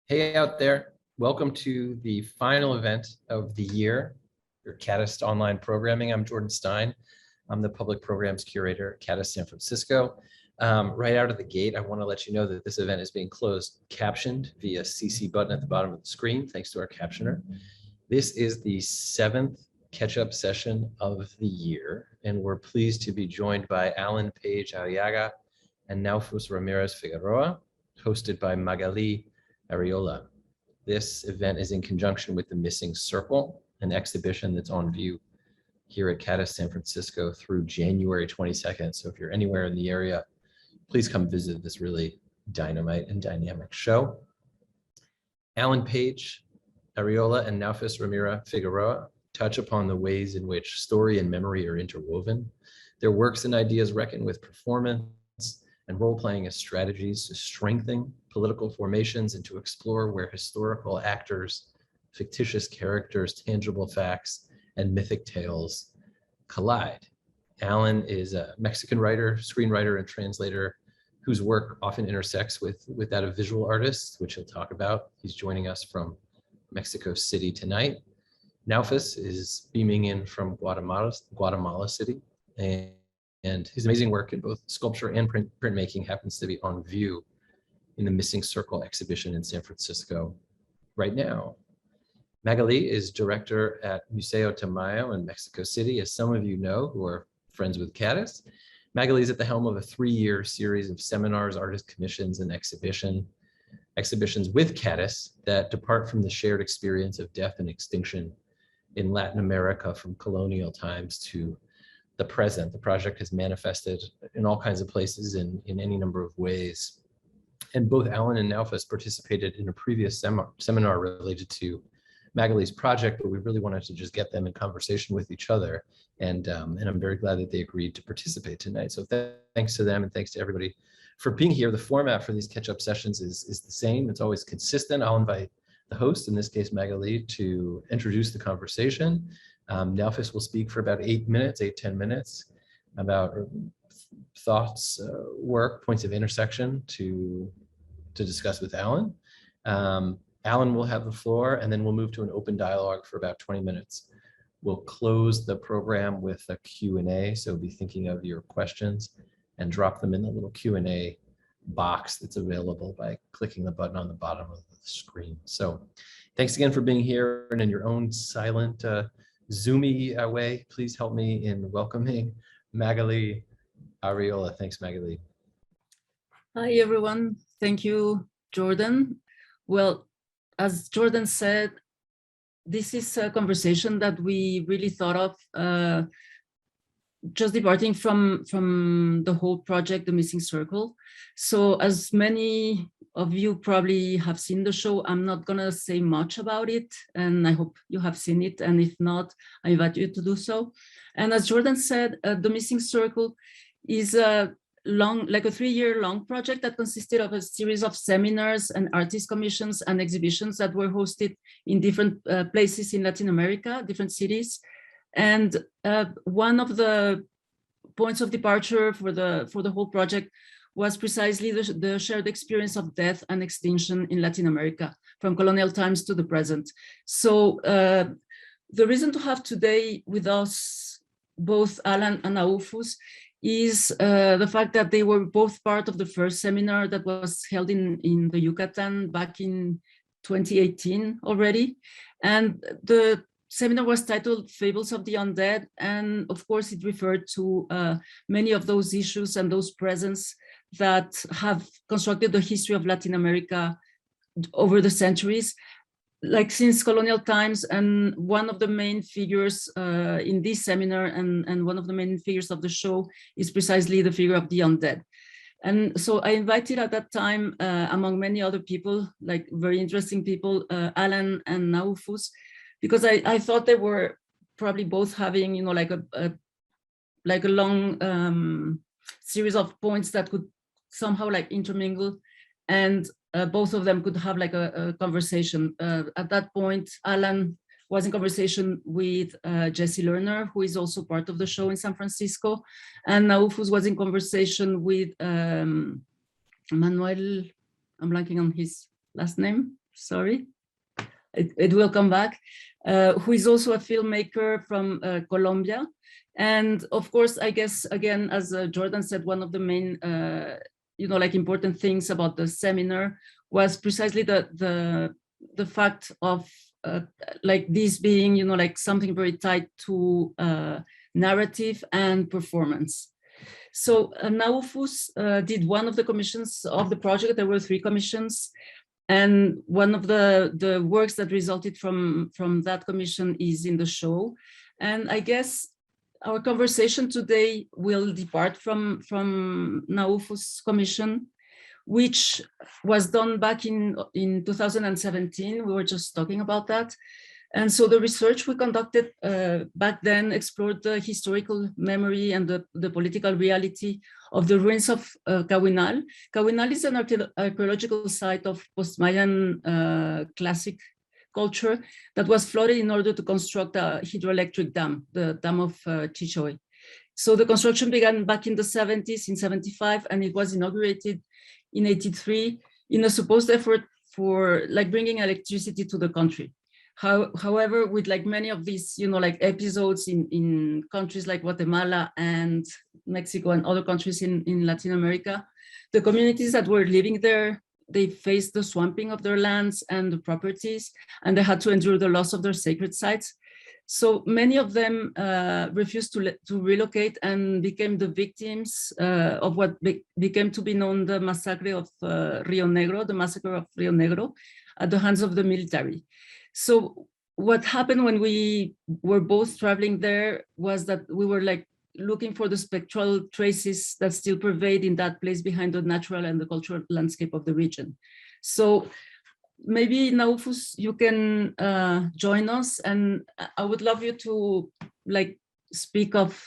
Hey out there, welcome to the final event of the year, your KADIST online programming. I'm Jordan Stein. I'm the public programs curator at KADIST San Francisco. Right out of the gate, I want to let you know that this event is being closed captioned via CC button at the bottom of the screen, thanks to our captioner. This is the 7th Ketchup session of the year, and we're pleased to be joined by Alan Page Arriaga and Naufus Ramírez-Figueroa, hosted by Magalí Arriola. This event is in conjunction with the Missing Circle, an exhibition that's on view here at KADIST San Francisco through January 22nd. So if you're anywhere in the area, please come visit this really dynamite and dynamic show. Alan Page Arriola and Naufus Ramírez-Figueroa touch upon the ways in which story and memory are interwoven. Their works and ideas reckon with performance and role-playing as strategies to strengthen political formations and to explore where historical actors, fictitious characters, tangible facts, and mythic tales collide. Alan is a Mexican writer, screenwriter, and translator whose work often intersects with that of visual artists, which he'll talk about. He's joining us from Mexico City tonight. Naufus is beaming in from Guatemala City, and his amazing work in both sculpture and printmaking happens to be on view in the Missing Circle exhibition in San Francisco right now. Magalí is director at Museo Tamayo in Mexico City. As some of you know who are friends with KADIST, Magalí is at the helm of a 3-year series of seminars, artist commissions, and exhibitions with KADIST that depart from the shared experience of death and extinction in Latin America from colonial times to the present. The project has manifested in all kinds of places in any number of ways. And both Alan and Naufus participated in a previous seminar related to Magalí's project, but we really wanted to just get them in conversation with each other. And I'm very glad that they agreed to participate tonight. So thanks to them and thanks to everybody for being here. The format for these catch-up sessions is the same. It's always consistent. I'll invite the host, in this case Magalí, to introduce the conversation. Naufus will speak for about 10 minutes about thoughts, work, points of intersection to discuss with Alan. Alan will have the floor, and then we'll move to an open dialogue for about 20 minutes. We'll close the program with a Q&A, so be thinking of your questions and drop them in the little Q&A box that's available by clicking the button on the bottom of the screen. So thanks again for being here, and in your own silent, Zoomy way, please help me in welcoming Magalí Arriola. Thanks, Magalí. Hi, everyone. Thank you, Jordan. Well, as Jordan said, this is a conversation that we really thought of just departing from the whole project, The Missing Circle. So as many of you probably have seen the show, I'm not gonna say much about it, and I hope you have seen it, and if not, I invite you to do so. And as Jordan said, The Missing Circle is a 3-year long project that consisted of a series of seminars and artist commissions and exhibitions that were hosted in different places in Latin America, different cities. And one of the points of departure for the whole project was precisely the shared experience of death and extinction in Latin America, from colonial times to the present. So the reason to have today with us both Alan and Naufus is the fact that they were both part of the first seminar that was held in the Yucatan back in 2018 already. And the seminar was titled Fables of the Undead. And of course, it referred to many of those issues and those presents that have constructed the history of Latin America over the centuries, like since colonial times. And one of the main figures in this seminar and one of the main figures of the show is precisely the figure of the undead. And so I invited at that time, among many other people, like very interesting people, Alan and Naufus, because I thought they were probably both having, you know, like a long series of points that could somehow like intermingle, and both of them could have like a conversation. At that point, Alan was in conversation with Jesse Lerner, who is also part of the show in San Francisco, and Naufus was in conversation with Manuel, I'm blanking on his last name. sorry, it will come back, who is also a filmmaker from Colombia. And of course, I guess, again, as Jordan said, one of the main, like important things about the seminar was precisely the fact of like this being, like something very tied to narrative and performance. So Naufus did one of the commissions of the project. There were 3 commissions. And one of the works that resulted from that commission is in the show. And I guess our conversation today will depart from Naufus' commission, which was done back in 2017. We were just talking about that. And so the research we conducted back then explored the historical memory and the political reality of the ruins of Cahuinal. Cahuinal is an archaeological site of post-Mayan classic culture that was flooded in order to construct a hydroelectric dam, the Dam of Chichoy. So the construction began back in the 70s, in 75, and it was inaugurated in 83 in a supposed effort for like bringing electricity to the country. However, with like many of these, like episodes in countries like Guatemala and Mexico and other countries in Latin America, the communities that were living there, they faced the swamping of their lands and the properties, and they had to endure the loss of their sacred sites. So many of them refused to relocate and became the victims of what became to be known the massacre of Rio Negro, the massacre of Rio Negro, at the hands of the military. So what happened when we were both traveling there was that we were like looking for the spectral traces that still pervade in that place behind the natural and the cultural landscape of the region. So maybe Naufus, you can join us, and I would love you to like speak of,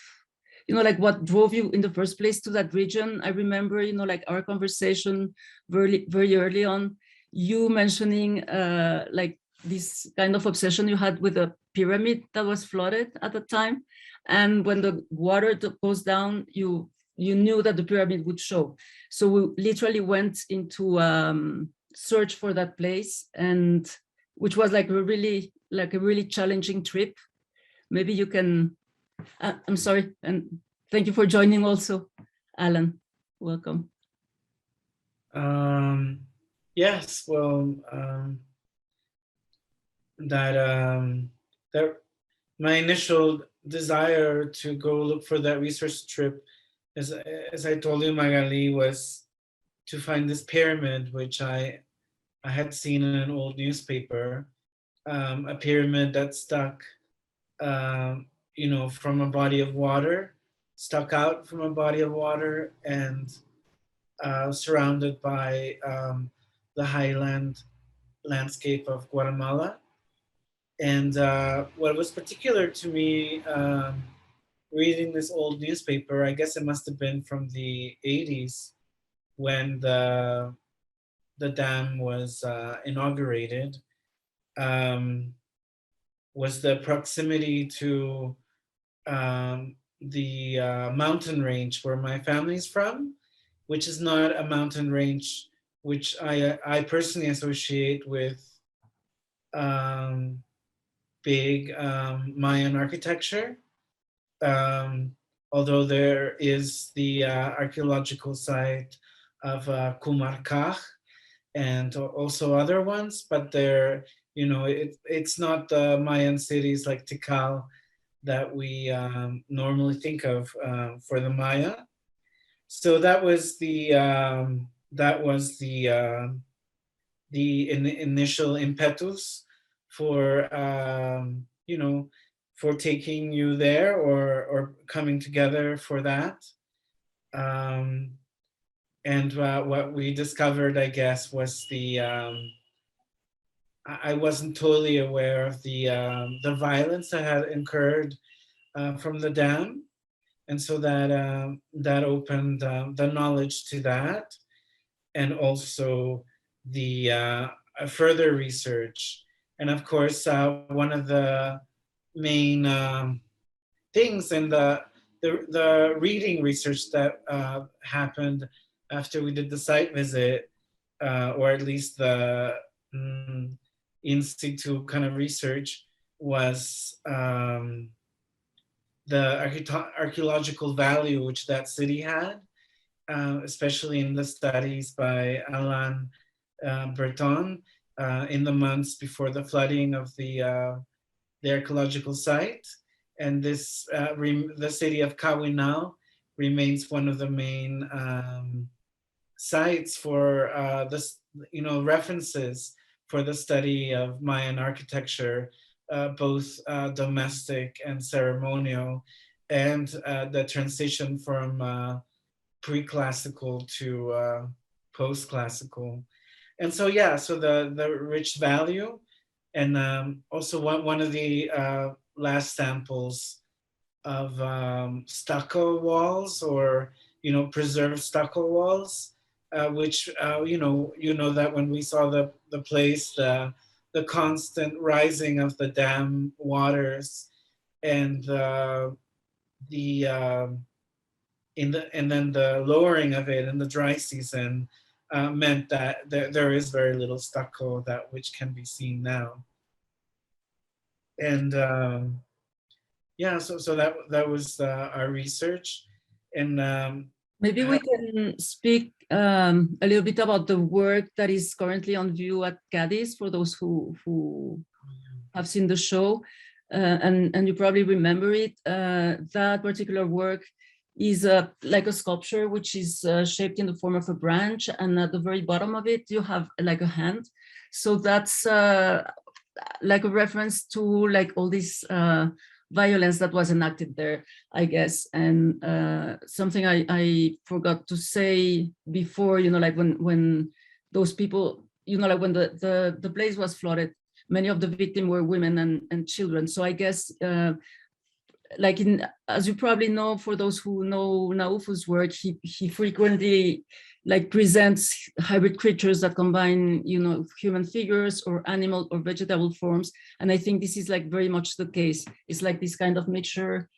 like what drove you in the first place to that region. I remember, like our conversation very, very early on, you mentioning like this kind of obsession you had with a pyramid that was flooded at the time. And when the water goes down, you knew that the pyramid would show. So we literally went into search for that place, and which was like a really challenging trip. Maybe you can, I'm sorry, and thank you for joining also, Alan. Welcome. Yes, well, that my initial desire to go look for that research trip, as I told you, Magalí, was to find this pyramid, which I had seen in an old newspaper, a pyramid that stuck, from a body of water, stuck out from a body of water, and surrounded by the highland landscape of Guatemala. And what was particular to me reading this old newspaper, I guess it must have been from the 80s when the dam was inaugurated, was the proximity to the mountain range where my family's from, which is not a mountain range which I personally associate with big Mayan architecture, although there is the archaeological site of Kumarcaj and also other ones, but they're, it's not the Mayan cities like Tikal that we normally think of for the Maya. So that was the initial impetus for for taking you there or coming together for that. And what we discovered, I guess, was I wasn't totally aware of the violence that had incurred from the dam, and so that opened the knowledge to that, and also the further research. And of course, one of the main things in the reading research that happened after we did the site visit, or at least the in situ kind of research was the archaeological value which that city had, especially in the studies by Alain Breton in the months before the flooding of the archaeological site. And this, the city of Kawinau remains one of the main sites for this, references for the study of Mayan architecture, both domestic and ceremonial, and the transition from pre-classical to post-classical. And so, yeah, so the rich value, and also one of the last samples of stucco walls, or preserved stucco walls, which that when we saw the place, the constant rising of the dam waters, and and then the lowering of it in the dry season meant that there is very little stucco that which can be seen now. And yeah, so that was our research. And maybe we can speak a little bit about the work that is currently on view at KADIST for those who have seen the show, and you probably remember it. That particular work is like a sculpture which is shaped in the form of a branch, and at the very bottom of it you have like a hand. So that's like a reference to like all this violence that was enacted there, I guess. And something I forgot to say before, like when those people, like when the place was flooded, many of the victims were women and children. So I guess like as you probably know, for those who know Naufus' work, he frequently like presents hybrid creatures that combine, human figures or animal or vegetable forms. And I think this is like very much the case. It's like this kind of mixture,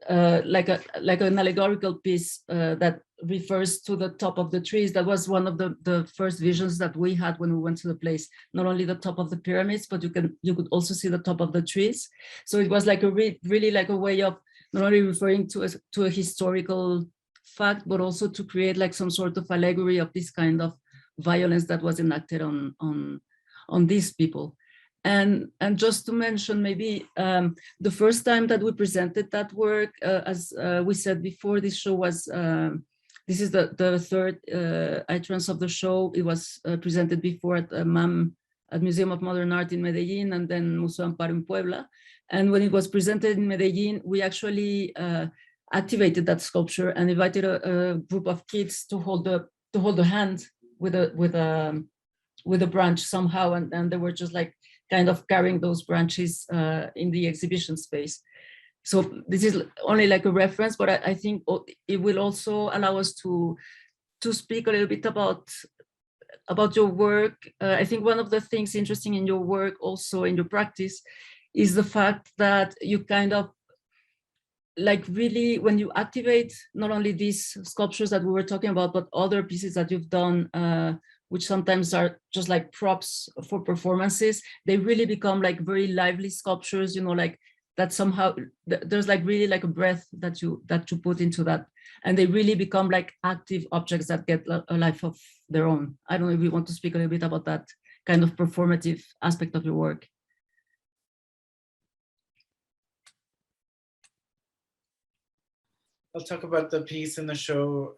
like an allegorical piece that refers to the top of the trees. That was one of the first visions that we had when we went to the place. Not only the top of the pyramids, but you could also see the top of the trees. So it was like a really like a way of not only referring to a historical fact, but also to create like some sort of allegory of this kind of violence that was enacted on these people. And just to mention, maybe the first time that we presented that work, as we said before, this show was, this is the third iteration of the show. It was presented before at MAM, at Museum of Modern Art in Medellin, and then Museo Amparo in Puebla. And when it was presented in Medellin, we actually activated that sculpture and invited a group of kids to hold the hand with a branch somehow, and they were just like kind of carrying those branches in the exhibition space. So this is only like a reference, but I think it will also allow us to speak a little bit about your work. I think one of the things interesting in your work, also in your practice, is the fact that you kind of like really, when you activate not only these sculptures that we were talking about, but other pieces that you've done, which sometimes are just like props for performances, they really become like very lively sculptures, like that somehow there's like really like a breath that you put into that, and they really become like active objects that get a life of their own. I don't know if you want to speak a little bit about that kind of performative aspect of your work. I'll talk about the piece in the show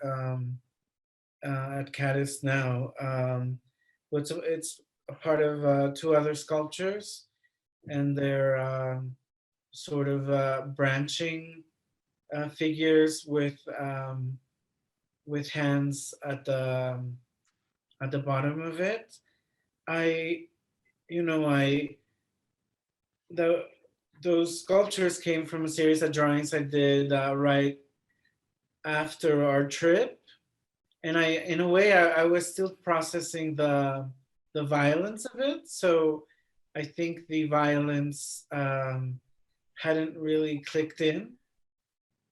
at KADIST now. It's a part of two other sculptures, and they're sort of branching figures with hands at the bottom of it. Those sculptures came from a series of drawings I did right after our trip, and in a way I was still processing the violence of it. So I think the violence hadn't really clicked in,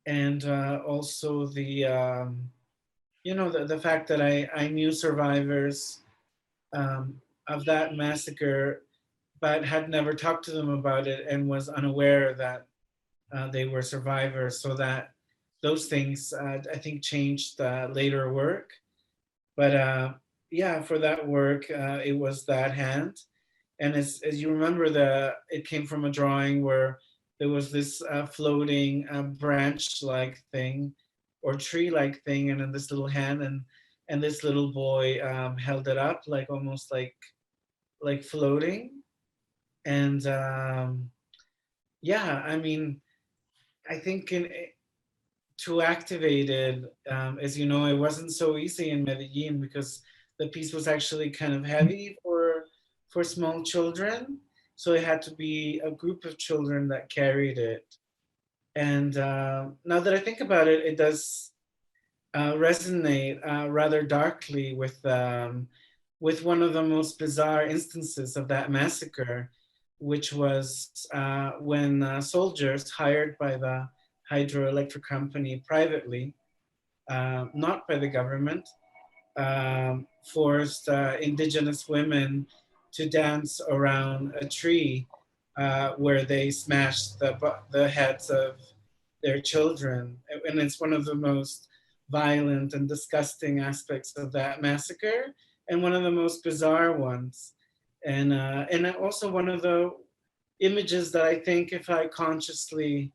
and also the the fact that I knew survivors that massacre, but had never talked to them about it and was unaware that they were survivors. So that those things, I think, changed later work. But yeah, for that work, it was that hand. And as you remember, it came from a drawing where there was this floating branch-like thing or tree-like thing, and then this little hand, and this little boy held it up, like almost like floating. And yeah, I mean, I think to activate it, as you know, it wasn't so easy in Medellin because the piece was actually kind of heavy for small children. So it had to be a group of children that carried it. And now that I think about it, it does resonate rather darkly with one of the most bizarre instances of that massacre, which was when soldiers hired by the hydroelectric company privately, not by the government, forced indigenous women to dance around a tree where they smashed the heads of their children. And it's one of the most violent and disgusting aspects of that massacre, and one of the most bizarre ones. And also one of the images that I think, if I consciously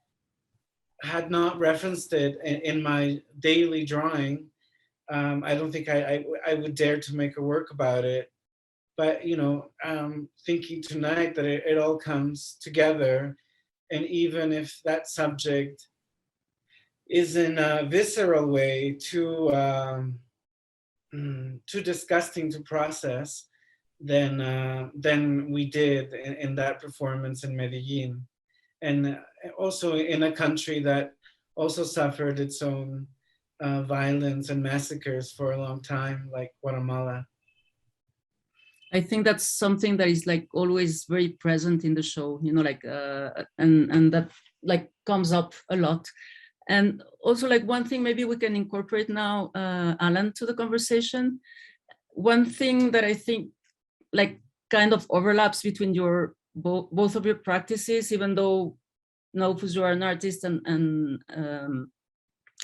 had not referenced it in my daily drawing, I don't think I would dare to make a work about it. But thinking tonight that it all comes together, and even if that subject is in a visceral way too disgusting to process, than we did in that performance in Medellin, and also in a country that also suffered its own violence and massacres for a long time, like Guatemala. I think that's something that is like always very present in the show, like and that like comes up a lot. And also, like, one thing maybe we can incorporate now, Alan, to the conversation. One thing that I think like kind of overlaps between both of your practices, even though Naufus, you are an artist, and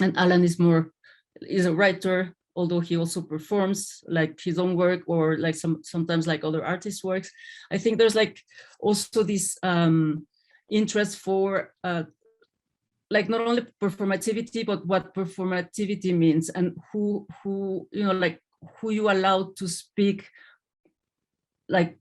Alan is a writer, although he also performs like his own work, or like sometimes like other artists' works. I think there's like also this interest for like not only performativity, but what performativity means, and who like who you allow to speak like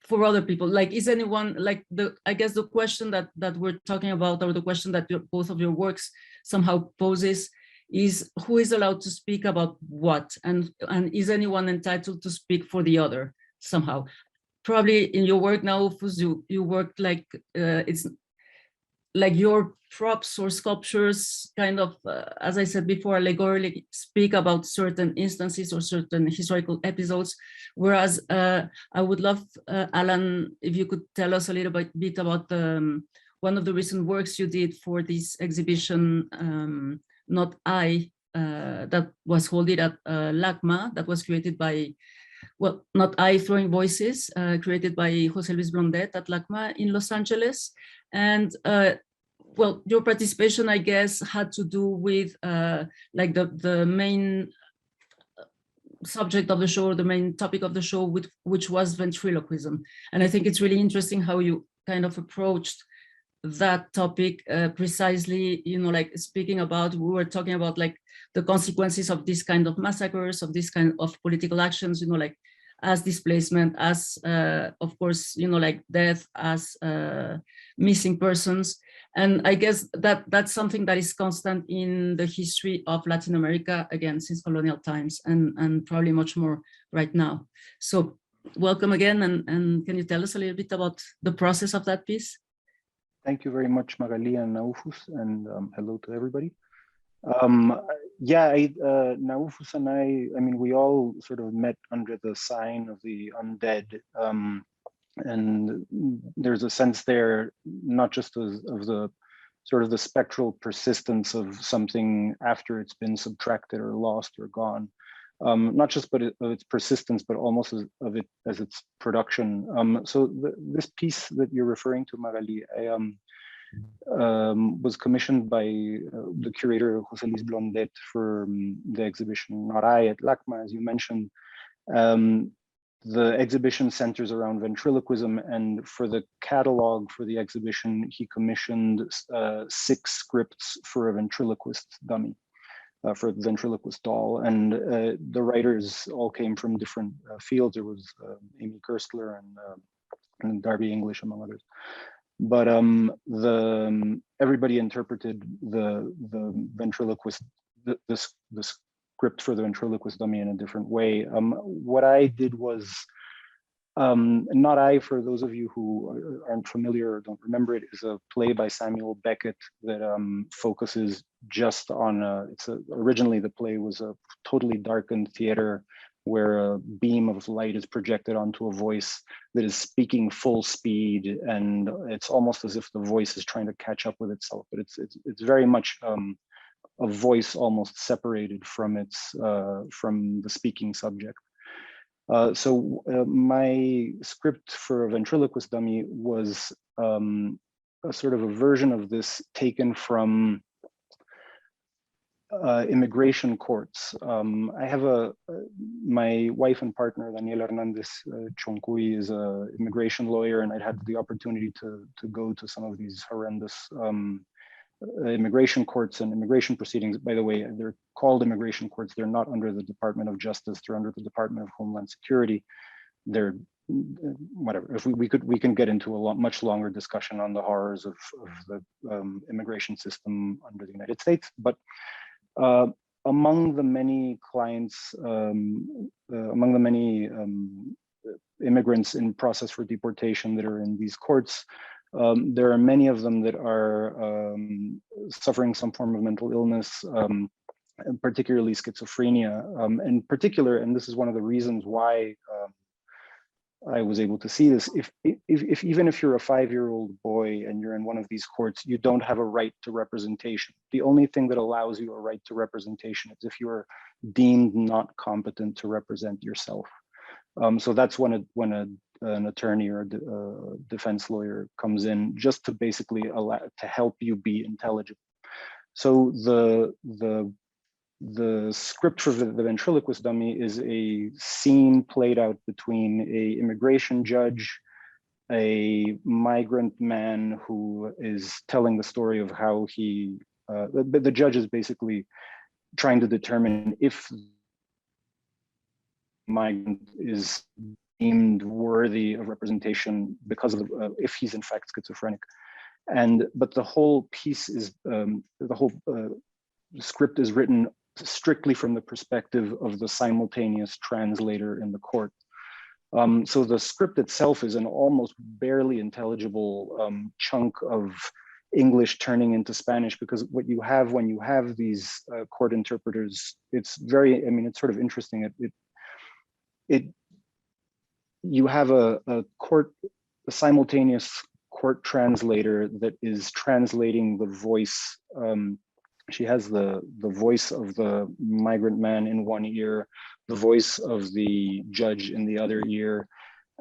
for other people. Like, is anyone like I guess the question that we're talking about, or the question that both of your works somehow poses, is who is allowed to speak about what, and is anyone entitled to speak for the other somehow? Probably in your work now, you work like it's like your props or sculptures kind of, as I said before, allegorically speak about certain instances or certain historical episodes. Whereas I would love, Alan, if you could tell us a little bit about one of the recent works you did for this exhibition, Not I, that was held at LACMA, that was created by, well, Not I, Throwing Voices, created by José Luis Blondet at LACMA in Los Angeles. And well, your participation, I guess, had to do with like the main subject of the show, or the main topic of the show, which was ventriloquism. And I think it's really interesting how you kind of approached that topic precisely, like speaking about, we were talking about like the consequences of this kind of massacres, of this kind of political actions, like as displacement, as of course, like death, as missing persons. And I guess that's something that is constant in the history of Latin America, again, since colonial times, and probably much more right now. So welcome again, and can you tell us a little bit about the process of that piece? Thank you very much, Magalí and Naufus, and hello to everybody. Yeah, Naufus and I mean, we all sort of met under the sign of the Undead, and there's a sense there, not just of the sort of the spectral persistence of something after it's been subtracted or lost or gone, not just of its persistence, but almost of it as its production. So this piece that you're referring to, Magalí, was commissioned by the curator José Luis Blondet for the exhibition Not I at LACMA, as you mentioned. The exhibition centers around ventriloquism, and for the catalog for the exhibition, he commissioned 6 scripts for a ventriloquist dummy, for the ventriloquist doll. And the writers all came from different fields. There was Amy Kirstler and Darby English, among others. But everybody interpreted the ventriloquist, the script for the ventriloquist dummy in a different way. What I did was, Not I, for those of you who aren't familiar or don't remember it, is a play by Samuel Beckett that focuses just on, originally the play was a totally darkened theater where a beam of light is projected onto a voice that is speaking full speed, and it's almost as if the voice is trying to catch up with itself, but it's very much a voice almost separated from from the speaking subject. So my script for a ventriloquist dummy was a sort of a version of this taken from immigration courts. I have my wife and partner, Daniela Hernandez Choncuy, is an immigration lawyer, and I'd had the opportunity to go to some of these horrendous immigration courts and immigration proceedings. By the way, they're called immigration courts. They're not under the Department of Justice. They're under the Department of Homeland Security. They're whatever. If we can get into a much longer discussion on the horrors of the immigration system under the United States. But among the many clients, among the many immigrants in process for deportation that are in these courts, there are many of them that are suffering some form of mental illness, and particularly schizophrenia. In particular, and this is one of the reasons why I was able to see this, even if you're a 5-year-old boy and you're in one of these courts, you don't have a right to representation. The only thing that allows you a right to representation is if you are deemed not competent to represent yourself. So that's when an attorney or a defense lawyer comes in, just to basically to help you be intelligible. So the script for the ventriloquist dummy is a scene played out between an immigration judge, a migrant man who is telling the story of how he, the judge is basically trying to determine if the migrant is deemed worthy of representation because of if he's in fact schizophrenic. But the whole piece is, the whole script is written strictly from the perspective of the simultaneous translator in the court. So the script itself is an almost barely intelligible chunk of English turning into Spanish, because what you have when you have these court interpreters, it's very, I mean, it's sort of interesting. You have a simultaneous court translator that is translating the voice. She has the voice of the migrant man in one ear, the voice of the judge in the other ear.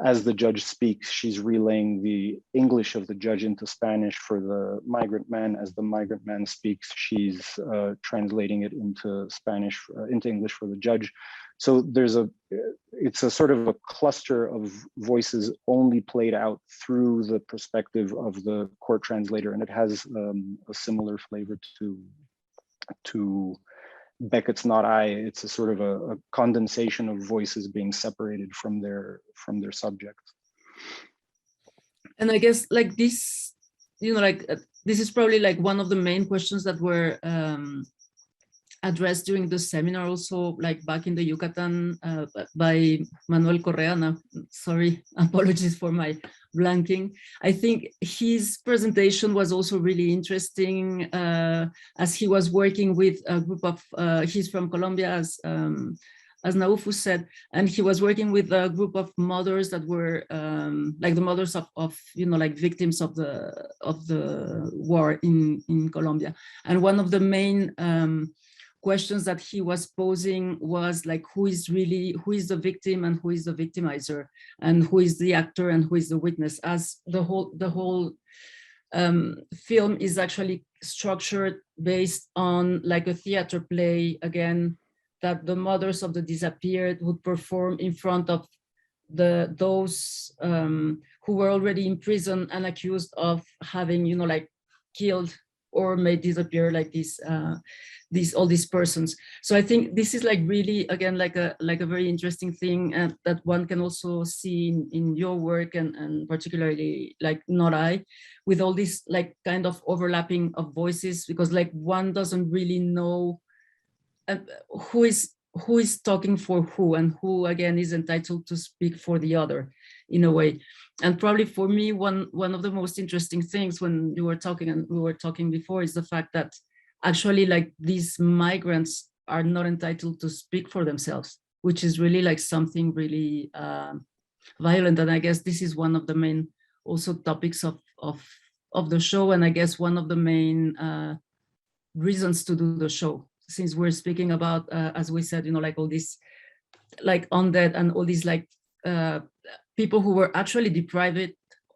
As the judge speaks, she's relaying the English of the judge into Spanish for the migrant man. As the migrant man speaks, she's translating it into Spanish, into English for the judge. So it's a sort of a cluster of voices only played out through the perspective of the court translator, and it has a similar flavor to Beckett's Not I. It's a sort of a condensation of voices being separated from their subjects. And I guess like this, this is probably like one of the main questions that were addressed during the seminar, also like back in the Yucatan by Manuel Correa. Now, sorry, apologies for my blanking. I think his presentation was also really interesting, as he was working with a group of, he's from Colombia, as Naufus said, and he was working with a group of mothers that were like the mothers of like victims of the war in Colombia. And one of the main questions that he was posing was like, who is the victim and who is the victimizer, and who is the actor and who is the witness, as the whole film is actually structured based on like a theater play, again, that the mothers of the disappeared would perform in front of those who were already in prison and accused of having, you know, like killed or made disappear like all these persons. So I think this is like really, again, like a very interesting thing that one can also see in your work, and particularly like Not I, with all this like kind of overlapping of voices, because like one doesn't really know who is talking for who, and who again is entitled to speak for the other in a way. And probably for me, one of the most interesting things when you were talking and we were talking before is the fact that actually like these migrants are not entitled to speak for themselves, which is really like something really violent. And I guess this is one of the main also topics of the show, and I guess one of the main reasons to do the show, since we're speaking about, as we said, you know, like all these like undead and all these like people who were actually deprived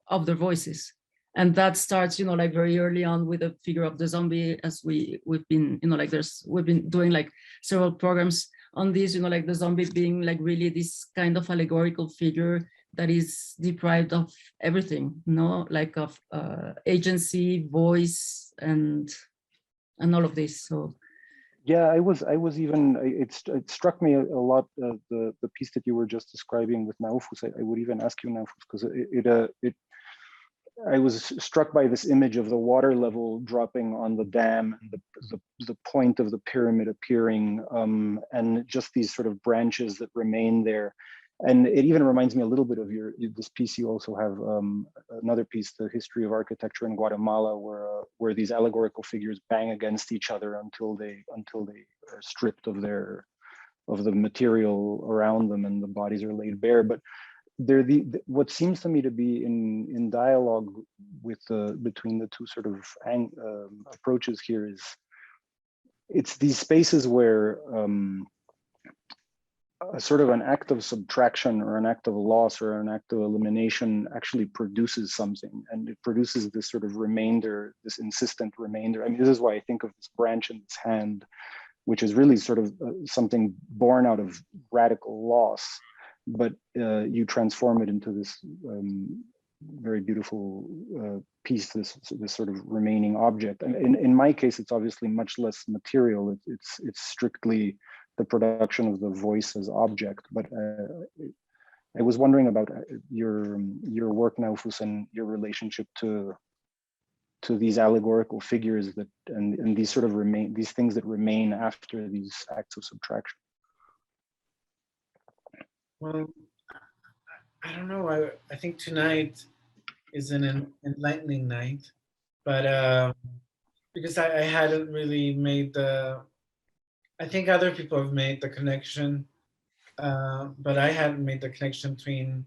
of their voices. And that starts, you know, like very early on with the figure of the zombie, as we've been, you know, like we've been doing like several programs on this, you know, like the zombie being like really this kind of allegorical figure that is deprived of everything, you know, like of agency, voice, and all of this. So yeah, I was even, it struck me a lot, the piece that you were just describing with Naufus. I would even ask you, Naufus, because I was struck by this image of the water level dropping on the dam, and the point of the pyramid appearing, and just these sort of branches that remain there. And it even reminds me a little bit of this piece. You also have another piece, The History of Architecture in Guatemala, where these allegorical figures bang against each other until they are stripped of the material around them and the bodies are laid bare. But they're what seems to me to be in dialogue with between the two sort of approaches here is, it's these spaces where a sort of an act of subtraction or an act of loss or an act of elimination actually produces something, and it produces this sort of remainder, this insistent remainder. I mean, this is why I think of this branch in this hand, which is really sort of something born out of radical loss, but you transform it into this very beautiful piece, this sort of remaining object. And in my case, it's obviously much less material. It's strictly the production of the voice as object. But I was wondering about your work, Naufus, and your relationship to these allegorical figures that and these sort of these things that remain after these acts of subtraction. Well, I don't know. I think tonight is an enlightening night, but because I hadn't really made I think other people have made the connection, but I hadn't made the connection between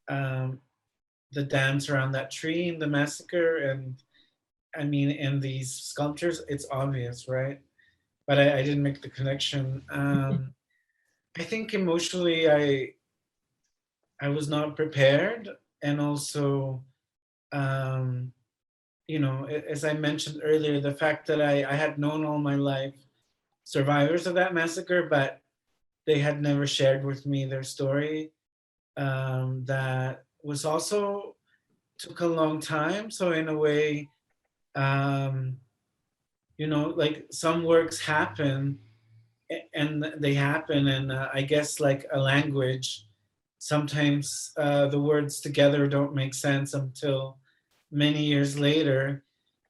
the dance around that tree and the massacre, and I mean, and these sculptures. It's obvious, right? But I didn't make the connection. I think emotionally, I was not prepared, and also, you know, as I mentioned earlier, the fact that I had known all my life survivors of that massacre, but they had never shared with me their story. That was also took a long time. So in a way, you know, like some works happen, and they happen, and I guess like a language, sometimes the words together don't make sense until many years later,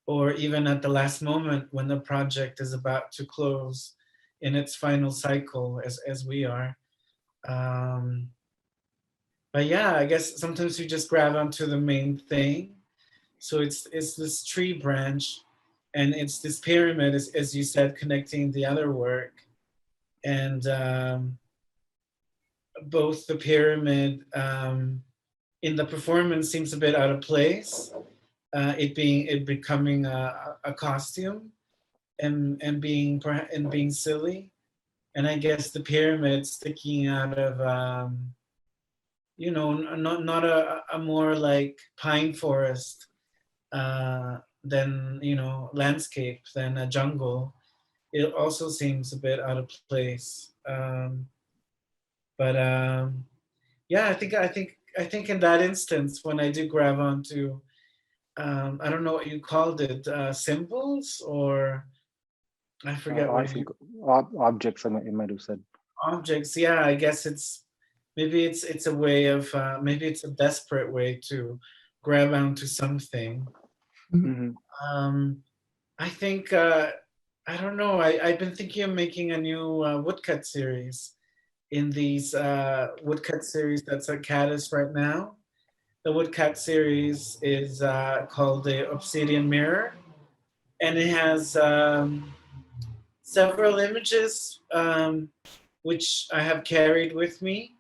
or even at the last moment when the project is about to close in its final cycle, as we are. But yeah, I guess sometimes we just grab onto the main thing. So it's this tree branch, and it's this pyramid, as you said, connecting the other work. And both the pyramid in the performance seems a bit out of place, it becoming a costume, and being silly. And I guess the pyramid sticking out of you know, not a more like pine forest than, you know, landscape than a jungle. It also seems a bit out of place. But yeah, I think in that instance, when I do grab onto, I don't know what you called it, symbols, or I forget I what think objects, it might have said. objects. Yeah, I guess maybe it's a way of maybe it's a desperate way to grab onto something. Mhm. I think I don't know. I've been thinking of making a new woodcut series. In these woodcut series that's at KADIST right now. The woodcut series is called the Obsidian Mirror, and it has several images which I have carried with me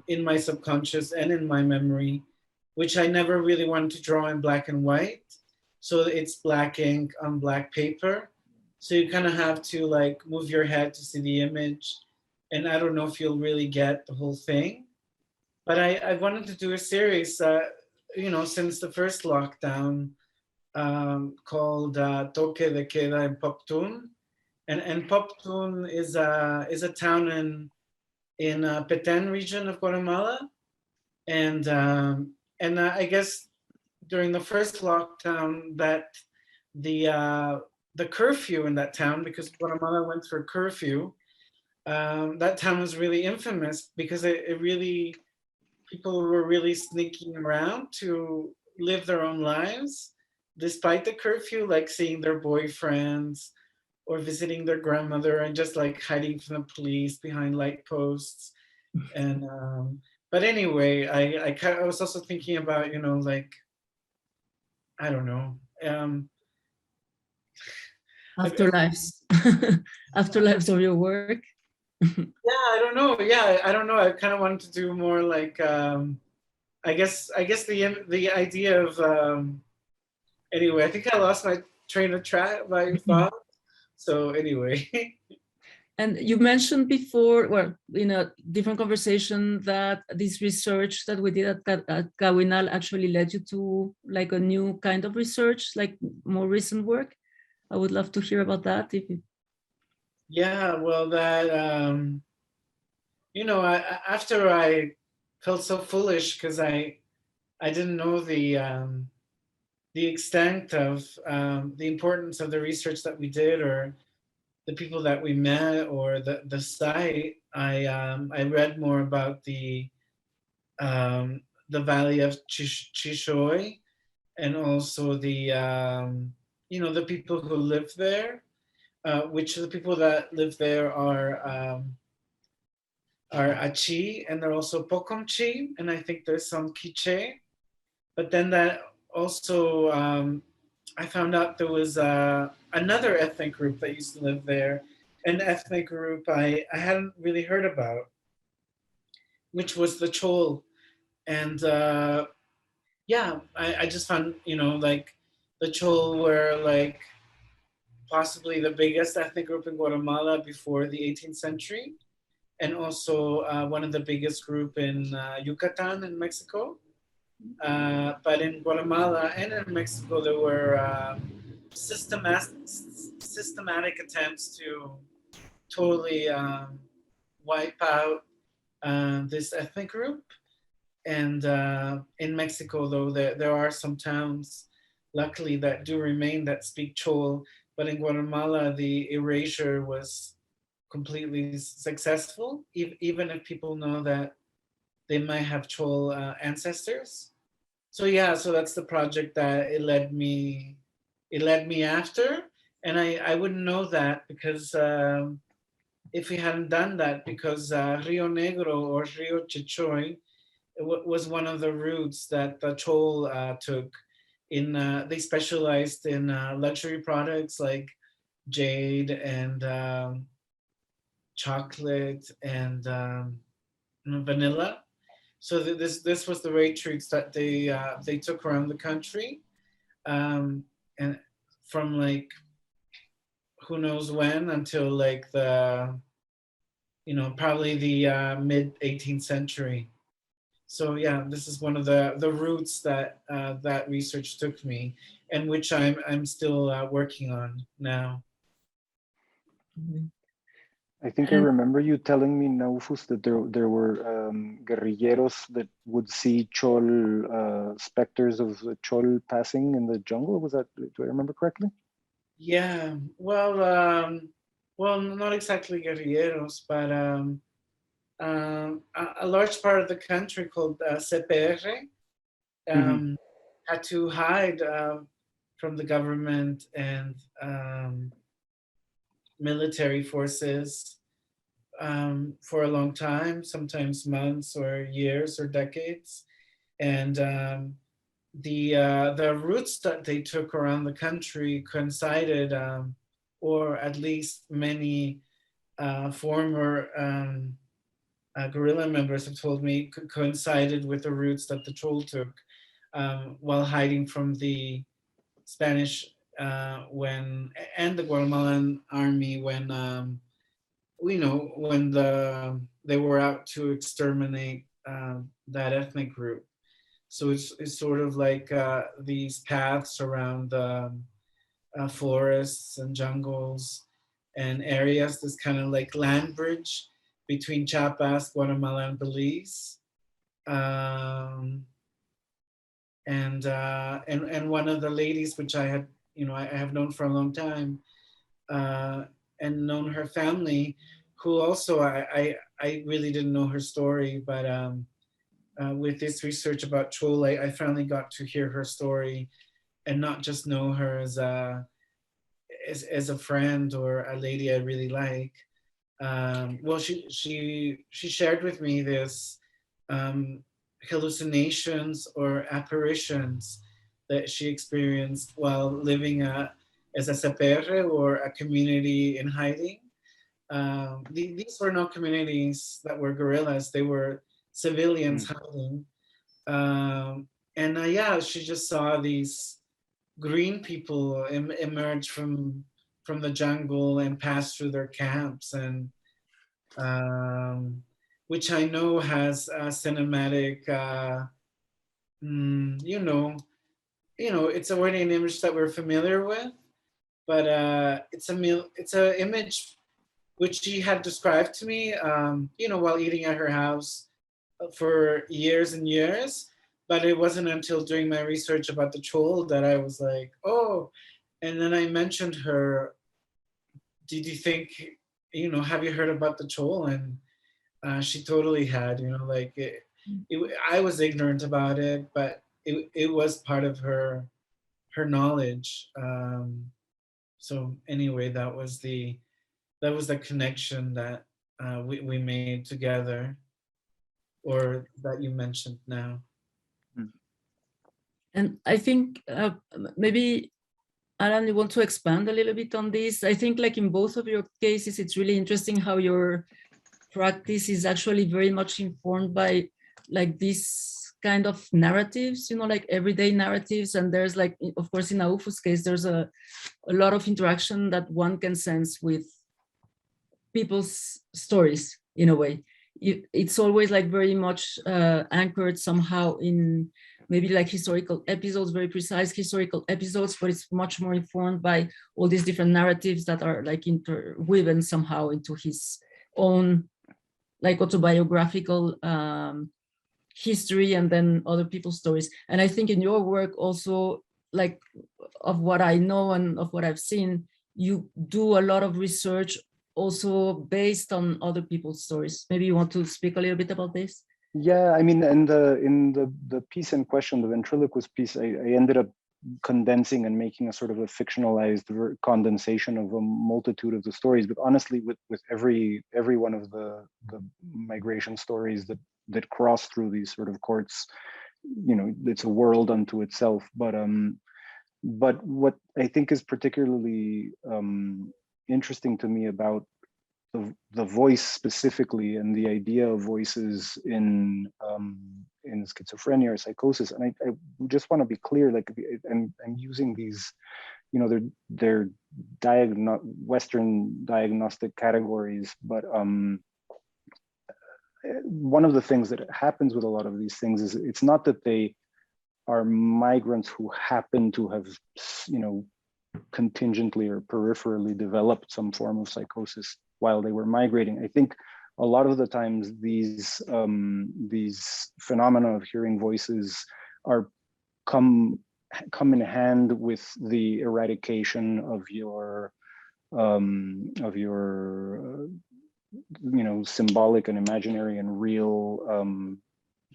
in my subconscious and in my memory, which I never really wanted to draw in black and white. So it's black ink on black paper. So you kind of have to like move your head to see the image. And I don't know if you'll really get the whole thing. But I wanted to do a series, you know, since the first lockdown called Toque de Queda in Poptun. And Poptun is a town in Petén region of Guatemala. And I guess during the first lockdown that the curfew in that town, because Guatemala went through a curfew, that town was really infamous because it really, people were really sneaking around to live their own lives despite the curfew, like seeing their boyfriends or visiting their grandmother and just like hiding from the police behind light posts. And but anyway, I was also thinking about, you know, like, I don't know, Afterlives. Afterlives of your work. yeah, I don't know. Yeah, I don't know. I kind of wanted to do more like I guess the idea of anyway, I think I lost my train of thought. So anyway. And you mentioned before, well, in a different conversation, that this research that we did at Kawinal actually led you to like a new kind of research, like more recent work. I would love to hear about that. Yeah, well, that you know, after I felt so foolish because I didn't know the extent of the importance of the research that we did, or the people that we met, or the site. I read more about the valley of Chishoy, and also you know, the people who live there, which the people that live there are Achi, and they're also Pokomchi, and I think there's some Quiche. But then that also, I found out there was another ethnic group that used to live there, an ethnic group I hadn't really heard about, which was the Chol. And yeah, I just found, you know, like the Chol were like possibly the biggest ethnic group in Guatemala before the 18th century, and also one of the biggest group in Yucatan in Mexico. But in Guatemala and in Mexico, there were systematic attempts to totally wipe out this ethnic group. And in Mexico, though, there are some towns, luckily, that do remain that speak Chol. But in Guatemala, the erasure was completely successful, even if people know that they might have Chol ancestors. So yeah, so that's the project that it led me after. And I wouldn't know that because if we hadn't done that, because Rio Negro or Rio Chichoy was one of the routes that the Chol took. They specialized in luxury products like jade and chocolate and vanilla. So this was the rate routes that they took around the country, and from like who knows when, until like the, you know, probably the mid 18th century. So yeah, this is one of the routes that that research took me, and which I'm still working on now. I think I remember you telling me, Naufus, that there were guerrilleros that would see Chol, specters of the Chol passing in the jungle. Was that, do I remember correctly? Yeah, well, not exactly guerrilleros, but a large part of the country called CPR had to hide from the government and military forces for a long time, sometimes months or years or decades. And the routes that they took around the country coincided, or at least many former guerrilla members have told me coincided with the routes that the Chol took while hiding from the Spanish when, and the Guatemalan army when when they were out to exterminate that ethnic group. So it's sort of like these paths around the forests and jungles and areas, this kind of like land bridge between Chiapas, Guatemala, and Belize. And one of the ladies, which I had, I have known for a long time, and known her family, who also I really didn't know her story, but with this research about Chol, I finally got to hear her story, and not just know her as a friend or a lady I really like. Well, she shared with me this hallucinations or apparitions that she experienced while living as a CPR, or a community in hiding. These were not communities that were guerrillas; they were civilians hiding. And yeah, she just saw these green people emerge from the jungle and pass through their camps, and which I know has a cinematic, it's already an image that we're familiar with, but it's a image which she had described to me, while eating at her house for years and years. But it wasn't until doing my research about the Chol that I was like, oh, and then I mentioned her, did you think, have you heard about the Chol? And she totally had, I was ignorant about it, but it was part of her knowledge. So anyway, that was the connection that we made together, or that you mentioned now. And I think maybe, Alan, you want to expand a little bit on this? I think like in both of your cases, it's really interesting how your practice is actually very much informed by like these kind of narratives, like everyday narratives. And there's like, of course, in Naufus' case, there's a lot of interaction that one can sense with people's stories in a way. It's always like very much anchored somehow in maybe like historical episodes, very precise historical episodes, but it's much more informed by all these different narratives that are like interwoven somehow into his own like autobiographical history, and then other people's stories. And I think in your work also, like of what I know and of what I've seen, you do a lot of research also based on other people's stories. Maybe you want to speak a little bit about this? Yeah, I mean, in the piece in question, the ventriloquist piece, I ended up condensing and making a sort of a fictionalized condensation of a multitude of the stories. But honestly, with every one of the migration stories that cross through these sort of courts, it's a world unto itself. But what I think is particularly interesting to me about the voice specifically, and the idea of voices in schizophrenia or psychosis. And I just want to be clear, like I'm using these they're Western diagnostic categories, but one of the things that happens with a lot of these things is it's not that they are migrants who happen to have, contingently or peripherally developed some form of psychosis while they were migrating. I think a lot of the times these phenomena of hearing voices are come in hand with the eradication of your symbolic and imaginary and real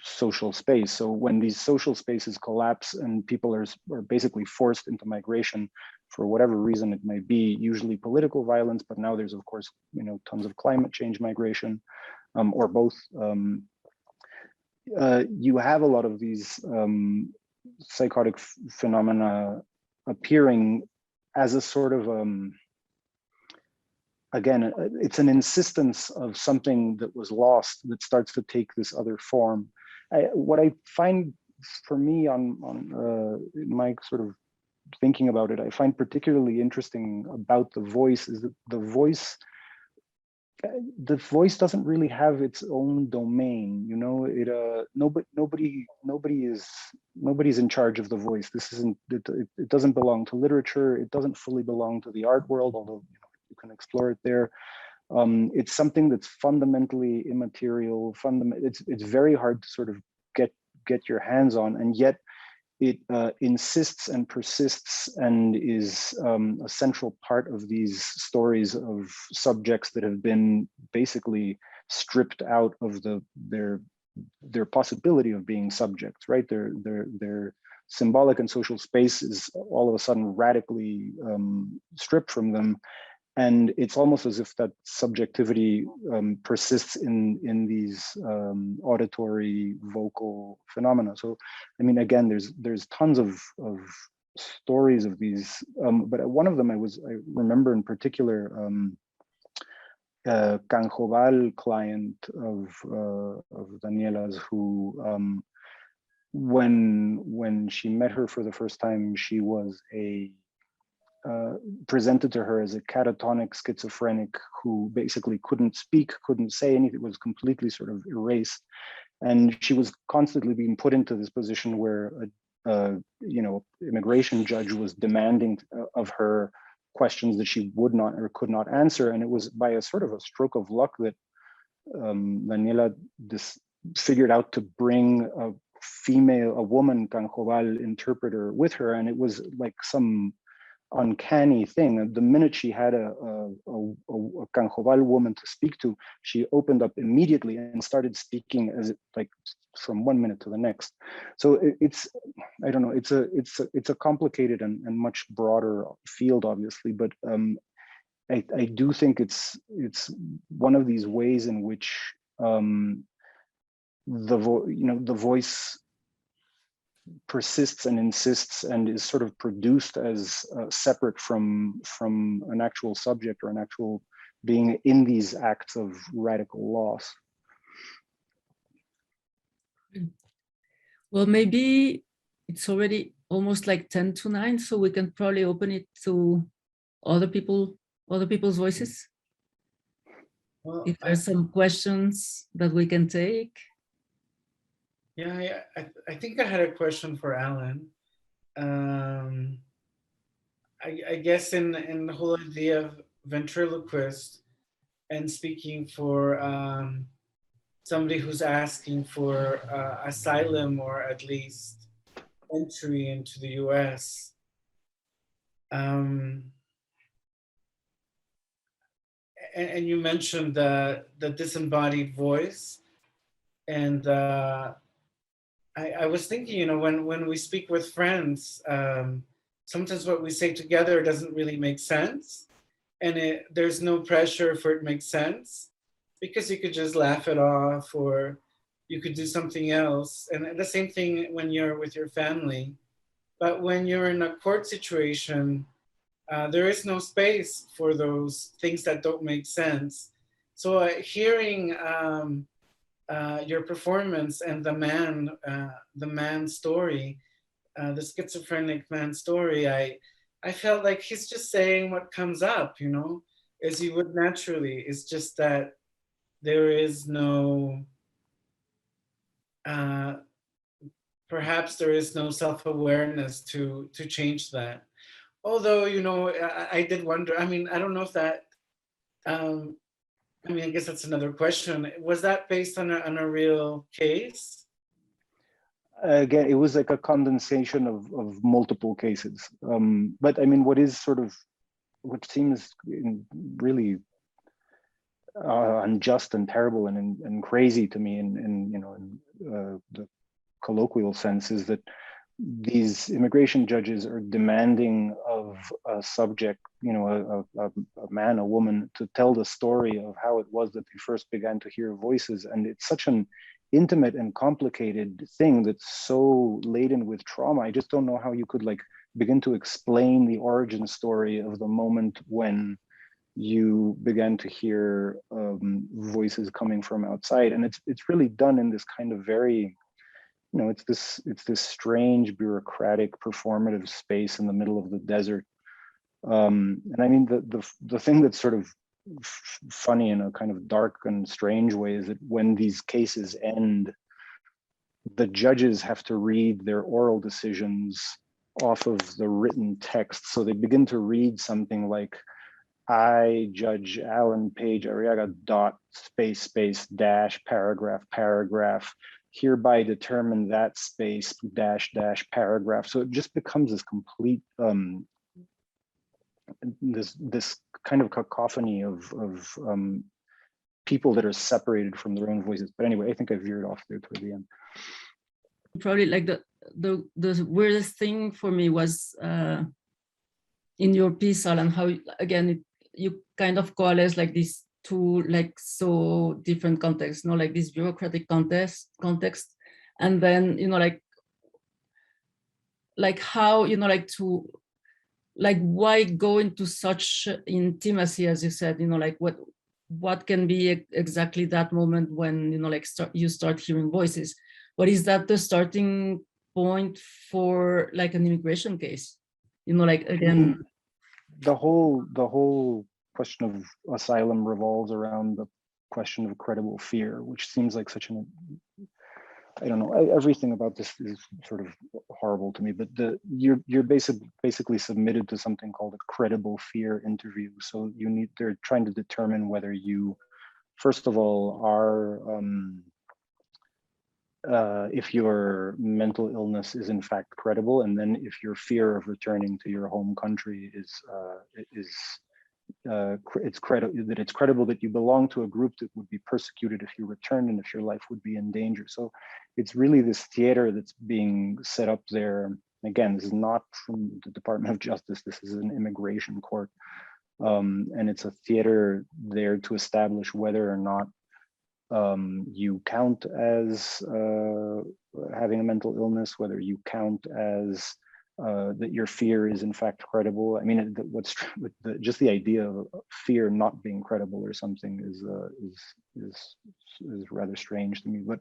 social space. So when these social spaces collapse and people are basically forced into migration for whatever reason it may be, usually political violence, but now there's of course tons of climate change migration, or both. You have a lot of these psychotic phenomena appearing as a sort of again, it's an insistence of something that was lost that starts to take this other form. What I find for me in my sort of thinking about it, I find particularly interesting about the voice is that the voice doesn't really have its own domain. Nobody's in charge of the voice. This isn't, it doesn't belong to literature. It doesn't fully belong to the art world, although you can explore it there. It's something that's fundamentally immaterial. It's very hard to sort of get your hands on, and yet it insists and persists and is a central part of these stories of subjects that have been basically stripped out of their possibility of being subjects, right? Their symbolic and social space is all of a sudden radically stripped from them. And it's almost as if that subjectivity persists in these auditory, vocal phenomena. So, I mean, again, there's tons of stories of these, but one of them I remember in particular, Canjobal client of Daniela's, who when she met her for the first time, she was presented to her as a catatonic schizophrenic who basically couldn't speak, couldn't say anything, was completely sort of erased. And she was constantly being put into this position where immigration judge was demanding of her questions that she would not or could not answer. And it was by a sort of a stroke of luck that Daniela figured out to bring a woman Canjobal interpreter with her. And it was like some uncanny thing. The minute she had a Canjobal woman to speak to, she opened up immediately and started speaking as like from 1 minute to the next. So it's I don't know, it's a complicated and much broader field, obviously, but I do think it's one of these ways in which the voice persists and insists and is sort of produced as separate from an actual subject or an actual being in these acts of radical loss. Well, maybe it's already almost like 10 to 9, so we can probably open it to other people's voices. Well, if there's some questions that we can take. Yeah, I think I had a question for Alan. I guess in the whole idea of ventriloquist and speaking for somebody who's asking for asylum or at least entry into the US. And you mentioned the disembodied voice, and I was thinking, when we speak with friends, sometimes what we say together doesn't really make sense, and there's no pressure for it to make sense, because you could just laugh it off or you could do something else. And the same thing when you're with your family. But when you're in a court situation, there is no space for those things that don't make sense. So hearing your performance and the man story, the schizophrenic man story, I I felt like he's just saying what comes up, you know, as you would naturally. It's just that there is no, perhaps there is no self-awareness to change that. Although, you know, I did wonder, I mean, I don't know if that, I mean, I guess that's another question. Was that based on a real case? Again, it was like a condensation of multiple cases. But I mean, what is sort of, what seems really unjust and terrible and crazy to me in you know, in the colloquial sense, is that these immigration judges are demanding of a subject, you know, a man, a woman, to tell the story of how it was that they first began to hear voices. And it's such an intimate and complicated thing that's so laden with trauma. I just don't know how you could like begin to explain the origin story of the moment when you began to hear voices coming from outside. And it's really done in this kind of very, you know, it's this strange bureaucratic performative space in the middle of the desert. And I mean, the thing that's sort of funny in a kind of dark and strange way is that when these cases end, the judges have to read their oral decisions off of the written text. So they begin to read something like, I, Judge Alan Page Arriaga .. dash paragraph hereby determine that space dash paragraph. So it just becomes this complete this kind of cacophony of people that are separated from their own voices. But anyway, I think I veered off there toward the end. Probably like the weirdest thing for me was in your piece, Alan, how again you kind of coalesce like these two like so different contexts, you know, like this bureaucratic context, and then, you know, like how, you know, like to like why go into such intimacy, as you said, you know, like what can be exactly that moment when, you know, like you start hearing voices. But is that the starting point for like an immigration case? You know, like again, the whole question of asylum revolves around the question of credible fear, which seems like such an, I don't know, everything about this is sort of horrible to me, but you're basically submitted to something called a credible fear interview. So they're trying to determine whether you, first of all, are if your mental illness is in fact credible, and then if your fear of returning to your home country it's credible that you belong to a group that would be persecuted if you returned and if your life would be in danger. So it's really this theater that's being set up there. Again, this is not from the Department of Justice. This is an immigration court, and it's a theater there to establish whether or not you count as having a mental illness, whether you count as that your fear is in fact credible. I mean, just the idea of fear not being credible or something is rather strange to me. But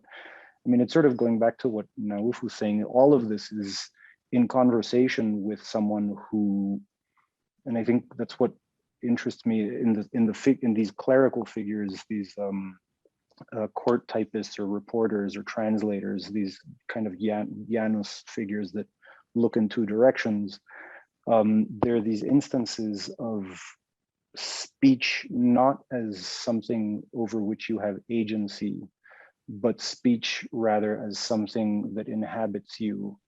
I mean, it's sort of going back to what Nauf was saying. All of this is in conversation with someone who, and I think that's what interests me in these clerical figures, these court typists or reporters or translators, these kind of Janus figures that look in two directions. There are these instances of speech not as something over which you have agency, but speech rather as something that inhabits you,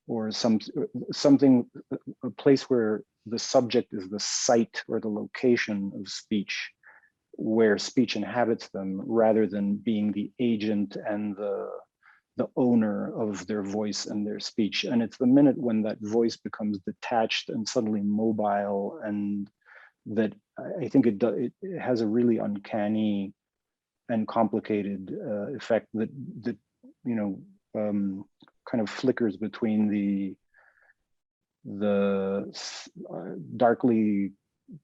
or something, a place where the subject is the site or the location of speech, where speech inhabits them, rather than being the agent and the owner of their voice and their speech. And it's the minute when that voice becomes detached and suddenly mobile, and that I think it has a really uncanny and complicated effect that you know, kind of flickers between the darkly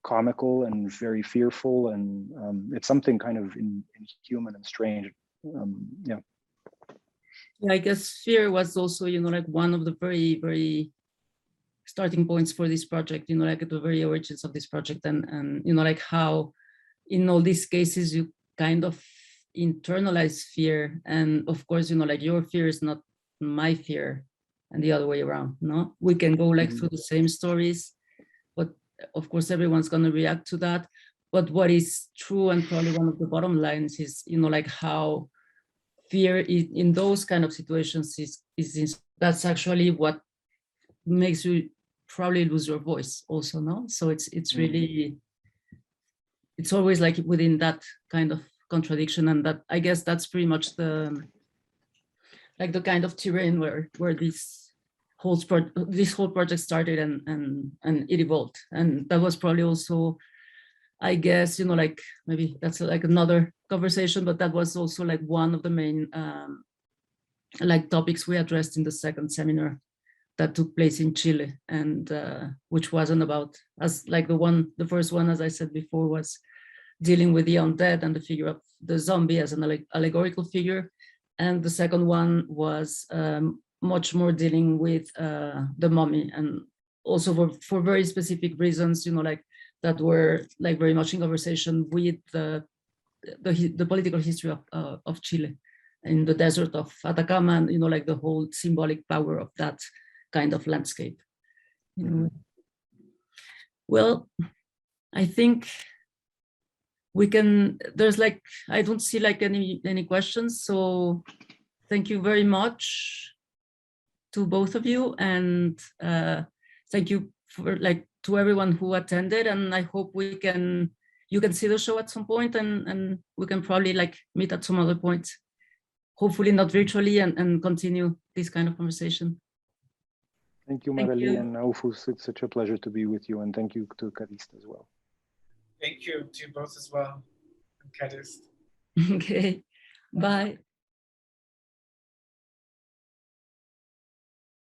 comical and very fearful, and it's something kind of inhuman and strange. Yeah. I guess fear was also, you know, like one of the very, very starting points for this project, like at the very origins of this project, and like how in all these cases you kind of internalize fear, and of course, like your fear is not my fear, and the other way around. No, we can go like through the same stories, but of course everyone's going to react to that. But what is true, and probably one of the bottom lines, is like how fear in those kind of situations is that's actually what makes you probably lose your voice also. No, so it's really, it's always like within that kind of contradiction, and that, I guess, that's pretty much the kind of terrain where this whole project started, and it evolved. And that was probably also, I guess, like maybe that's like another conversation, but that was also like one of the main like topics we addressed in the second seminar that took place in Chile, and which wasn't about, as like the first one, as I said before, was dealing with the undead and the figure of the zombie as an allegorical figure. And the second one was much more dealing with the mummy, and also for very specific reasons, like that were like very much in conversation with the political history of Chile in the desert of Atacama, and like the whole symbolic power of that kind of landscape. Well, I think we can, there's like, I don't see like any questions, so thank you very much to both of you, and thank you for to everyone who attended, and I hope you can see the show at some point, and we can probably meet at some other point, hopefully not virtually, and continue this kind of conversation. Thank you, Magalí and Naufus. It's such a pleasure to be with you, and thank you to KADIST as well. Thank you to you both as well, KADIST. Okay, bye.